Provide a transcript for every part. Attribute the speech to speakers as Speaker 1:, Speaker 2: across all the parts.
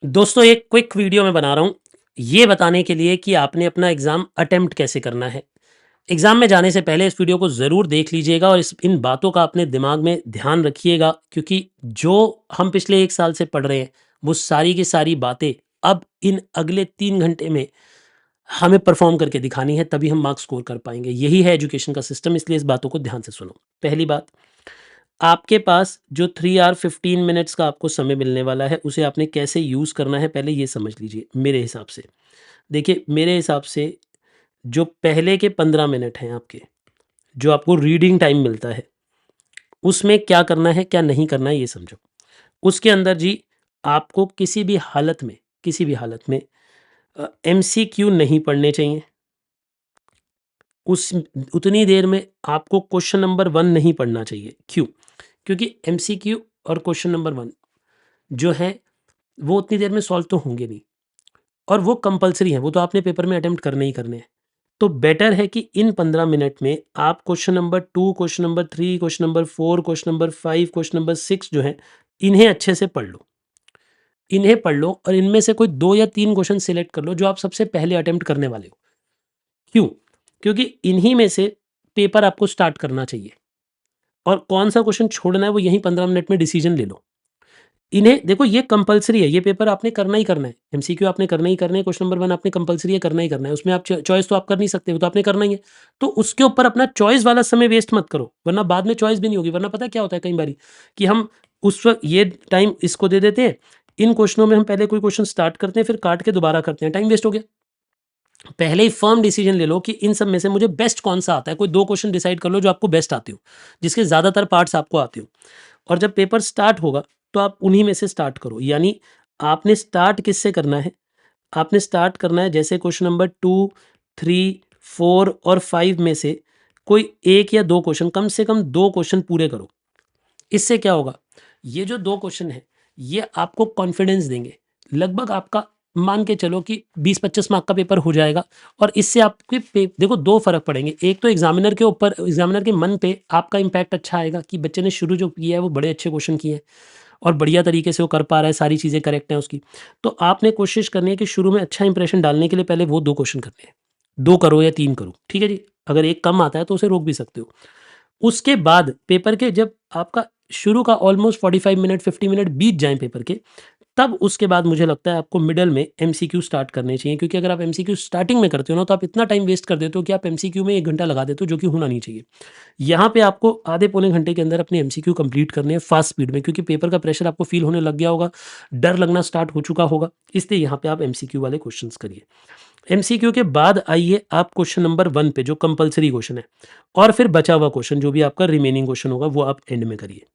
Speaker 1: दोस्तों एक quick video मैं बना रहा हूँ ये बताने के लिए कि आपने अपना एग्ज़ाम अटेम्प्ट कैसे करना है। एग्ज़ाम में जाने से पहले इस वीडियो को ज़रूर देख लीजिएगा और इस इन बातों का अपने दिमाग में ध्यान रखिएगा क्योंकि जो हम पिछले 1 साल से पढ़ रहे हैं, वो सारी की सारी बातें अब इन अगले 3 घंटे में हमें परफ़ॉर्म करके दिखानी है, तभी हम मार्क्स स्कोर कर पाएँगे। यही है एजुकेशन का सिस्टम, इसलिए इस बातों को ध्यान से सुनो। पहली बात, आपके पास जो 3 आवर 15 मिनट्स का आपको समय मिलने वाला है, उसे आपने कैसे यूज़ करना है, पहले ये समझ लीजिए मेरे हिसाब से। देखिए, मेरे हिसाब से जो पहले के 15 मिनट हैं आपके, जो आपको रीडिंग टाइम मिलता है, उसमें क्या करना है, क्या नहीं करना है, ये समझो। उसके अंदर जी, आपको किसी भी हालत में एमसीक्यू नहीं पढ़ने चाहिए। उस उतनी देर में आपको क्वेश्चन नंबर 1 नहीं पढ़ना चाहिए। क्यों? क्योंकि एमसीक्यू और क्वेश्चन नंबर 1 जो है वो उतनी देर में सॉल्व तो होंगे नहीं और वो कंपल्सरी है, वो तो आपने पेपर में अटेम्प्ट करने ही करने हैं। तो बेटर है कि इन 15 मिनट में आप question number 2, question number 3, question number 4, question number 5, question number 6 जो है, इन्हें अच्छे से पढ़ लो। इन्हें पढ़ लो और इनमें से कोई 2 या 3 क्वेश्चन सिलेक्ट कर लो जो आप सबसे पहले अटेम्प्ट करने वाले हो। क्यों? क्योंकि इन्हीं में से पेपर आपको स्टार्ट करना चाहिए और कौन-सा क्वेश्चन छोड़ना है वो यहीं 15 मिनट में डिसीजन ले लो। इन्हें देखो ये कंपल्सरी है, ये पेपर आपने करना ही करना है। एमसीक्यू आपने करना ही करना है, क्वेश्चन नंबर 1 आपने कंपल्सरी है करना ही करना है। उसमें आप चॉइस तो आप कर नहीं सकते, वो तो आपने करना ही है। तो उसके ऊपर अपना चॉइस वाला समय वेस्ट मत करो, वरना बाद में चॉइस भी नहीं होगी। वरना पता है क्या होता है कई बारी कि हम उस वक़्त ये टाइम इसको दे देते हैं, इन क्वेश्चनों में हम पहले कोई क्वेश्चन स्टार्ट करते हैं, फिर काट के दोबारा करते हैं, टाइम वेस्ट हो गया। पहले ही फर्म डिसीजन ले लो कि इन सब में से मुझे बेस्ट कौन-सा आता है। कोई 2 क्वेश्चन डिसाइड कर लो जो आपको बेस्ट आते हो, जिसके ज़्यादातर पार्ट्स आपको आते हो। और जब पेपर स्टार्ट होगा तो आप उन्हीं में से स्टार्ट करो। यानी आपने स्टार्ट किससे करना है? आपने स्टार्ट करना है जैसे क्वेश्चन नंबर 2, 3, 4 और 5 में से कोई 1 या 2 क्वेश्चन, कम से कम 2 क्वेश्चन पूरे करो। इससे क्या होगा? ये जो 2 क्वेश्चन हैं, ये आपको कॉन्फिडेंस देंगे। लगभग आपका मान के चलो कि 20-25 मार्क का पेपर हो जाएगा और इससे आपके देखो 2 फ़र्क पड़ेंगे। एक तो एग्ज़ामिनर के ऊपर, एग्ज़ामिनर के मन पे आपका इम्पैक्ट अच्छा आएगा कि बच्चे ने शुरू जो किया है वो बड़े अच्छे क्वेश्चन किए हैं और बढ़िया तरीके से वो कर पा रहा है, सारी चीज़ें करेक्ट हैं उसकी। तो आपने कोशिश करनी है कि शुरू में अच्छा इंप्रेशन डालने के लिए पहले वो 2 क्वेश्चन करने हैं। 2 करो या 3 करो, ठीक है जी? अगर 1 कम आता है तो उसे रोक भी सकते हो। उसके बाद पेपर के जब आपका शुरू का ऑलमोस्ट 45 मिनट 50 मिनट बीत जाएँ पेपर के, तब उसके बाद मुझे लगता है आपको मिडल में एमसीक्यू स्टार्ट करने चाहिए क्योंकि अगर आप एमसीक्यू स्टार्टिंग में करते हो ना, तो आप इतना टाइम वेस्ट कर देते हो कि आप एमसीक्यू में 1 घंटा लगा देते हो, जो कि होना नहीं चाहिए। यहाँ पे आपको आधे पौने घंटे के अंदर अपने एमसीक्यू कंप्लीट करने हैं फास्ट स्पीड में क्योंकि पेपर का प्रेशर आपको फ़ील होने लग गया होगा, डर लगना स्टार्ट हो चुका होगा, इसलिए यहाँ पे आप एमसीक्यू वाले क्वेश्चंस करिए। एमसीक्यू के बाद आइए आप क्वेश्चन नंबर 1 पे जो कंपल्सरी क्वेश्चन है और फिर बचा हुआ क्वेश्चन जो भी आपका रिमेनिंग क्वेश्चन होगा वो आप एंड में करिए।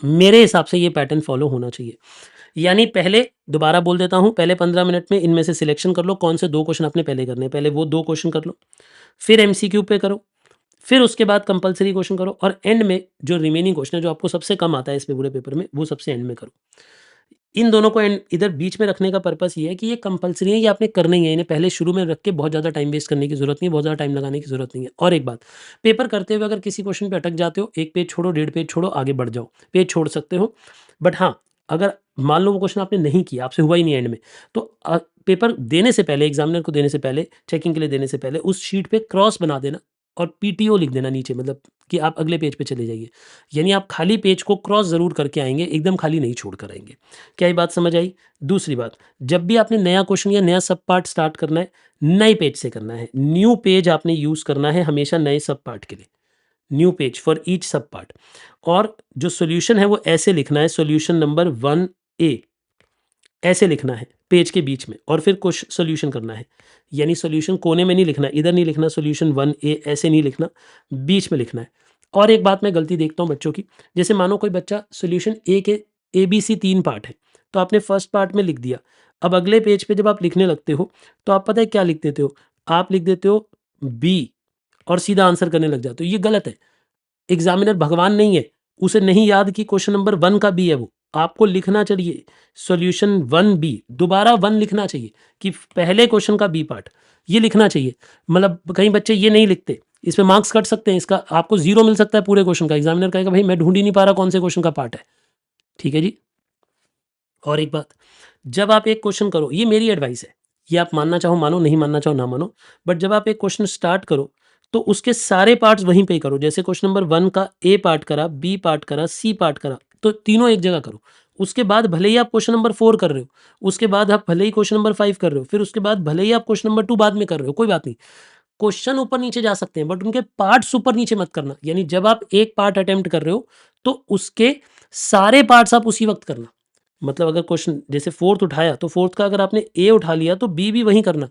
Speaker 1: मेरे हिसाब से ये पैटर्न फॉलो होना चाहिए। यानी पहले दोबारा बोल देता हूँ, पहले 15 मिनट में इनमें से सिलेक्शन कर लो कौन से 2 क्वेश्चन आपने पहले करने हैं, पहले वो 2 क्वेश्चन कर लो, फिर एमसीक्यू पे करो, फिर उसके बाद कंपल्सरी क्वेश्चन करो और एंड में जो रिमेनिंग क्वेश्चन है, जो आपको सबसे कम आता है इस पूरे पेपर में, वो सबसे एंड में करो। इन दोनों को एंड इधर बीच में रखने का पर्पस ये है कि ये कंपल्सरी है, ये आपने करना ही है। इन्हें पहले शुरू में रख के बहुत ज़्यादा टाइम वेस्ट करने की ज़रूरत नहीं है, बहुत ज़्यादा टाइम लगाने की ज़रूरत नहीं है। और एक बात, पेपर करते हुए अगर किसी क्वेश्चन पे अटक जाते हो, 1 पेज छोड़ो, डेढ़ पेज छोड़ो, आगे बढ़ जाओ। पेज छोड़ सकते हो, बट हाँ, अगर मान लो वो क्वेश्चन आपने नहीं किया, आपसे हुआ ही नहीं एंड में, तो पेपर देने से पहले, एग्ज़ामिनर को देने से पहले, चेकिंग के लिए देने से पहले उस शीट पे क्रॉस बना देना और पीटीओ लिख देना नीचे, मतलब कि आप अगले पेज पे चले जाइए। यानी आप खाली पेज को क्रॉस ज़रूर करके आएँगे, एकदम खाली नहीं छोड़ कर आएँगे। क्या ये बात समझ आई? दूसरी बात, जब भी आपने नया क्वेश्चन या नया सब पार्ट स्टार्ट करना है, नए पेज से करना है। न्यू पेज आपने यूज़ करना है हमेशा नए सब पार्ट के लिए। न्यू पेज फॉर ईच सब पार्ट और जो सॉल्यूशन है वो ऐसे लिखना है, सॉल्यूशन नंबर 1 ए ऐसे लिखना है पेज के बीच में और फिर कुछ सॉल्यूशन करना है। यानी सॉल्यूशन कोने में नहीं लिखना, इधर नहीं लिखना, सॉल्यूशन 1 ए ऐसे नहीं लिखना, बीच में लिखना है। और एक बात मैं गलती देखता हूँ बच्चों की, जैसे मानो कोई बच्चा सॉल्यूशन ए के एबीसी 3 पार्ट है, तो आपने फर्स्ट पार्ट में लिख दिया। अब अगले पेज पे जब आप लिखने लगते हो, तो आप पता है क्या लिख देते हो? आप लिख देते हो बी और सीधा आंसर करने लग जाते हो, ये गलत है। एग्ज़ामिनर भगवान नहीं है, उसे नहीं याद कि क्वेश्चन नंबर 1 का बी है वो। आपको लिखना चाहिए सॉल्यूशन 1 बी, दोबारा 1 लिखना चाहिए कि पहले क्वेश्चन का बी पार्ट, ये लिखना चाहिए। मतलब कई बच्चे ये नहीं लिखते, इसमें मार्क्स कट सकते हैं, इसका आपको 0 मिल सकता है पूरे क्वेश्चन का। एग्ज़ामिनर कहेगा भाई मैं ढूँढ ही नहीं पा रहा कौन से क्वेश्चन का पार्ट है। ठीक है जी? और एक बात, जब आप एक क्वेश्चन करो, ये मेरी एडवाइस है, ये आप मानना चाहो मानो, नहीं मानना चाहो ना मानो, बट जब आप एक क्वेश्चन स्टार्ट करो तो उसके सारे पार्ट्स वहीं पे ही करो। जैसे क्वेश्चन नंबर 1 का ए पार्ट करा, बी पार्ट करा, सी पार्ट करा, तो तीनों एक जगह करो। उसके बाद भले ही आप क्वेश्चन नंबर 4 कर रहे हो, उसके बाद आप भले ही क्वेश्चन नंबर 5 कर रहे हो, फिर उसके बाद भले ही आप क्वेश्चन नंबर 2 बाद में कर रहे हो, कोई बात नहीं। क्वेश्चन ऊपर नीचे जा सकते हैं बट उनके पार्ट्स ऊपर नीचे मत करना। यानी जब आप एक पार्ट अटेम्प्ट कर रहे हो तो उसके सारे पार्ट्स आप उसी वक्त करना। मतलब अगर क्वेश्चन जैसे फोर्थ उठाया तो फोर्थ का अगर आपने ए उठा लिया तो बी भी वहीं करना।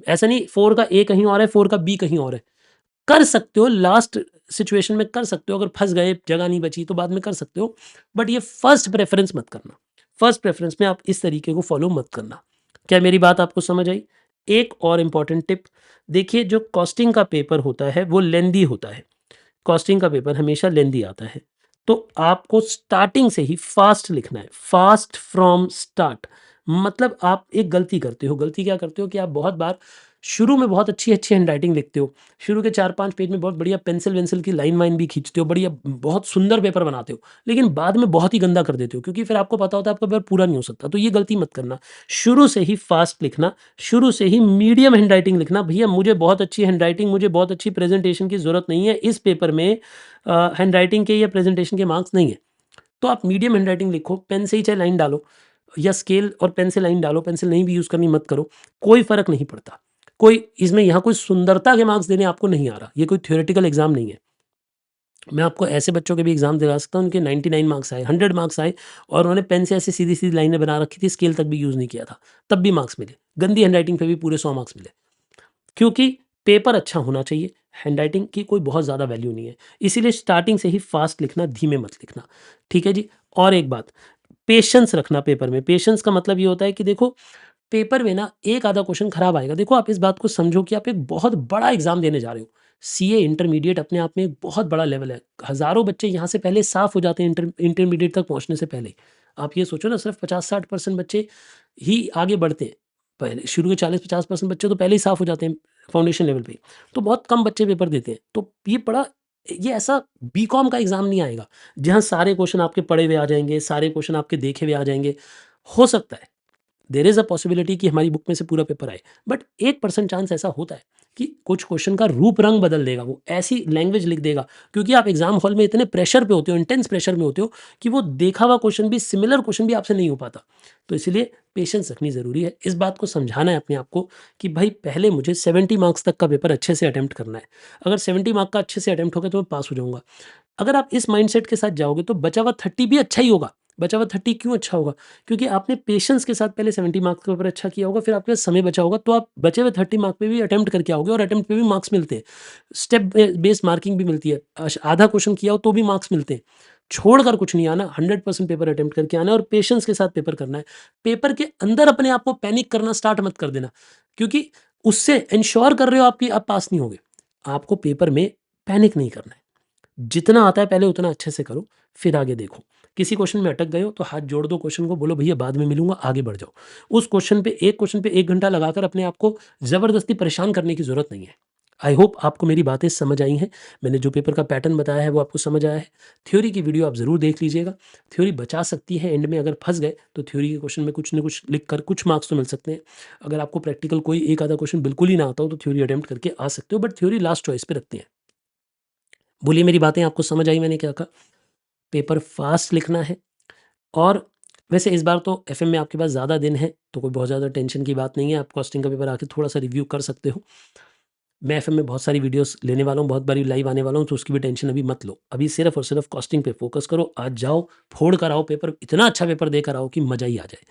Speaker 1: ऐसा नहीं 4 का ए कहीं और है, 4 का बी कहीं और है। कर सकते हो, लास्ट सिचुएशन में कर सकते हो, अगर फंस गए जगह नहीं बची तो बाद में कर सकते हो, बट ये फर्स्ट प्रेफरेंस मत करना। फर्स्ट प्रेफरेंस में आप इस तरीके को फॉलो मत करना। क्या मेरी बात आपको समझ आई? एक और इम्पॉर्टेंट टिप, देखिए जो कॉस्टिंग का पेपर होता है वो लेंदी होता है। कॉस्टिंग का पेपर हमेशा लेंदी आता है। तो आपको स्टार्टिंग से ही फास्ट लिखना है, फास्ट फ्रॉम स्टार्ट। मतलब आप एक गलती करते हो, गलती क्या करते हो कि आप बहुत बार शुरू में बहुत अच्छी-अच्छी हैंडराइटिंग लिखते हो। शुरू के 4-5 पेज में बहुत बढ़िया पेंसिल-वेंसिल की लाइन-वाइन भी खींचते हो, बढ़िया बहुत सुंदर पेपर बनाते हो। लेकिन बाद में बहुत ही गंदा कर देते हो क्योंकि फिर आपको पता होता है आपका पेपर पूरा नहीं हो सकता। तो ये गलती मत करना। शुरू से ही फास्ट लिखना, शुरू से ही मीडियम हैंडराइटिंग लिखना। भैया मुझे बहुत अच्छी हैंडराइटिंग, मुझे बहुत अच्छी प्रेजेंटेशन की ज़रूरत नहीं है। इस पेपर में हैंडराइटिंग के या प्रेजेंटेशन के मार्क्स नहीं है। तो आप मीडियम हैंडराइटिंग लिखो, पेन से ही चाहे लाइन डालो या स्केल और पेन से लाइन डालो, पेंसिल नहीं भी यूज़ करनी मत करो, कोई फ़र्क नहीं पड़ता। कोई इसमें यहाँ कोई सुंदरता के मार्क्स देने आपको नहीं आ रहा, ये कोई थ्योरेटिकल एग्ज़ाम नहीं है। मैं आपको ऐसे बच्चों के भी एग्ज़ाम दिला सकता हूँ, उनके 99 मार्क्स आए, 100 मार्क्स आए और उन्होंने पेन से ऐसे सीधी-सीधी लाइनें बना रखी थी, स्केल तक भी यूज़ नहीं किया था, तब भी मार्क्स मिले। गंदी हैंडराइटिंग पे भी पूरे 100 मार्क्स मिले। क्योंकि पेपर अच्छा होना चाहिए, हैंडराइटिंग की कोई बहुत ज़्यादा वैल्यू नहीं है। इसीलिए स्टार्टिंग से ही फास्ट लिखना, धीमे मत लिखना। ठीक है जी? और एक बात, पेशेंस रखना पेपर में। पेशेंस का मतलब ये होता है कि देखो, पेपर में ना एक आधा क्वेश्चन खराब आएगा। देखो आप इस बात को समझो कि आप एक बहुत बड़ा एग्ज़ाम देने जा रहे हो। सीए इंटरमीडिएट अपने आप में एक बहुत बड़ा लेवल है। हज़ारों बच्चे यहाँ से पहले साफ़ हो जाते हैं इंटरमीडिएट तक पहुँचने से पहले। आप ये सोचो ना, सिर्फ़ 50-60% बच्चे ही आगे बढ़ते हैं। पहले शुरू के 40-50% बच्चे तो पहले ही साफ़ हो जाते हैं फाउंडेशन लेवल पे ही। तो बहुत कम बच्चे पेपर देते हैं। तो ये ऐसा बीकॉम का एग्ज़ाम नहीं आएगा, जहाँ सारे क्वेश्चन आपके पढ़े हुए आ जाएँगे, सारे क्वेश्चन आपके देखे हुए आ जाएँगे। हो सकता है, देयर इज़ अ पॉसिबिलिटी कि हमारी बुक में से पूरा पेपर आए, बट 1% चांस ऐसा होता है कि कुछ क्वेश्चन का रूप रंग बदल देगा, वो ऐसी लैंग्वेज लिख देगा, क्योंकि आप एग्जाम हॉल में इतने प्रेशर पे होते हो, इंटेंस प्रेशर में होते हो कि वो देखा हुआ क्वेश्चन भी, सिमिलर क्वेश्चन भी आपसे नहीं हो पाता। तो इसलिए पेशेंस रखनी ज़रूरी है। इस बात को समझाना है अपने आप को कि भाई पहले मुझे 70 मार्क्स तक का पेपर अच्छे से अटेम्प्ट करना है। अगर 70 मार्क का अच्छे से अटेम्प्ट होगा तो मैं पास हो जाऊंगा। अगर आप इस माइंडसेट के साथ जाओगे तो बचा हुआ 30 भी अच्छा ही होगा। बचा हुआ 30 क्यों अच्छा होगा? क्योंकि आपने पेशेंस के साथ पहले 70 मार्क्स के ऊपर अच्छा किया होगा, फिर आपके पास समय बचा होगा, तो आप बचे हुए 30 मार्क पे भी अटेम्प्ट करके आओगे और अटेम्प्ट पे भी मार्क्स मिलते हैं। स्टेप बेस्ड मार्किंग भी मिलती है। आधा क्वेश्चन किया हो तो भी मार्क्स मिलते हैं। छोड़कर कुछ नहीं आना, 100% पेपर अटेम्प्ट करके आना है और पेशेंस के साथ पेपर करना है। पेपर के अंदर अपने आप को पैनिक करना स्टार्ट मत कर देना, क्योंकि उससे इंश्योर कर रहे हो आपकी आप पास नहीं होगे। आपको पेपर में पैनिक नहीं करना है। जितना आता है पहले उतना अच्छे से करो, फिर आगे देखो। किसी क्वेश्चन में अटक गए हो तो हाथ जोड़ दो क्वेश्चन को, बोलो भैया बाद में मिलूँगा, आगे बढ़ जाओ। उस क्वेश्चन पे 1 घंटा लगाकर अपने आप को ज़बरदस्ती परेशान करने की ज़रूरत नहीं है। आई होप आपको मेरी बातें समझ आई हैं। मैंने जो पेपर का पैटर्न बताया है वो आपको समझ आया है। थ्योरी की वीडियो आप ज़रूर देख लीजिएगा। थ्योरी बचा सकती है, एंड में अगर फँस गए तो थ्योरी के क्वेश्चन में कुछ न कुछ लिख कर कुछ मार्क्स तो मिल सकते हैं। अगर आपको प्रैक्टिकल कोई एक आधा क्वेश्चन बिल्कुल ही ना आता हो तो थ्योरी अटेम्प्ट करके आ सकते हो, बट थ्योरी लास्ट चॉइस पे रखते हैं। बोलिए मेरी बातें आपको समझ आई मैंने क्या कहा? पेपर फास्ट लिखना है। और वैसे इस बार तो एफएम में आपके पास ज़्यादा दिन है, तो कोई बहुत ज़्यादा टेंशन की बात नहीं है। आप कॉस्टिंग का पेपर आके थोड़ा-सा रिव्यू कर सकते हो। मैं एफएम में बहुत सारी वीडियोस लेने वाला हूँ, बहुत बारी लाइव आने वाला हूँ, तो उसकी भी टेंशन अभी मत लो। अभी सिर्फ़ और सिर्फ़ कॉस्टिंग पे फ़ोकस करो। आज जाओ, फोड़ कर आओ पेपर, इतना अच्छा पेपर दे कर आओ कि मज़ा ही आ जाए।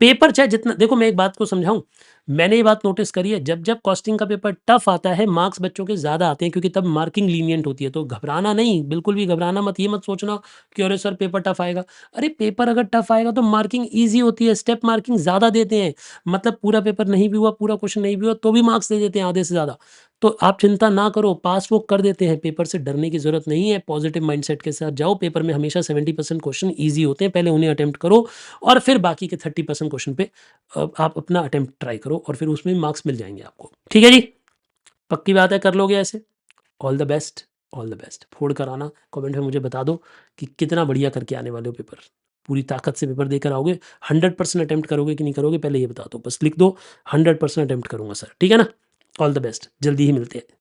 Speaker 1: पेपर चाहे जितना देखो, मैं एक बात को समझाऊँ, मैंने ये बात नोटिस करी है, जब कॉस्टिंग का पेपर टफ आता है, मार्क्स बच्चों के ज़्यादा आते हैं, क्योंकि तब मार्किंग लीनिएंट होती है। तो घबराना नहीं, बिल्कुल भी घबराना मत, ये मत सोचना कि अरे सर पेपर टफ आएगा। अरे पेपर अगर टफ आएगा तो मार्किंग ईज़ी होती है, स्टेप मार्किंग ज़्यादा देते हैं। मतलब पूरा पेपर नहीं भी हुआ, पूरा क्वेश्चन नहीं भी हुआ, तो भी मार्क्स दे देते हैं आधे से ज़्यादा। तो आप चिंता ना करो, पास वो कर देते हैं, पेपर से डरने की ज़रूरत नहीं है। पॉजिटिव माइंडसेट के साथ जाओ, पेपर में हमेशा 70% क्वेश्चन ईज़ी होते हैं, पहले उन्हें अटेम्प्ट करो और फिर बाकी के 30% क्वेश्चन पे आप अपना अटेम्प्ट ट्राई करो और फिर उसमें मार्क्स मिल जाएँगे आपको। ठीक है जी? पक्की बात है, कर लोगे ऐसे? All the best, all the best. फोड़ कर आना, कमेंट में मुझे बता दो कि कितना बढ़िया करके आने वाले हो पेपर। पूरी ताकत से पेपर देकर आओगे, 100% अटेम्प्ट करोगे कि नहीं करोगे पहले ये बता दो, बस लिख दो 100% अटेम्प्ट करूँगा सर, ठीक है ना? ऑल द बेस्ट, जल्दी ही मिलते हैं।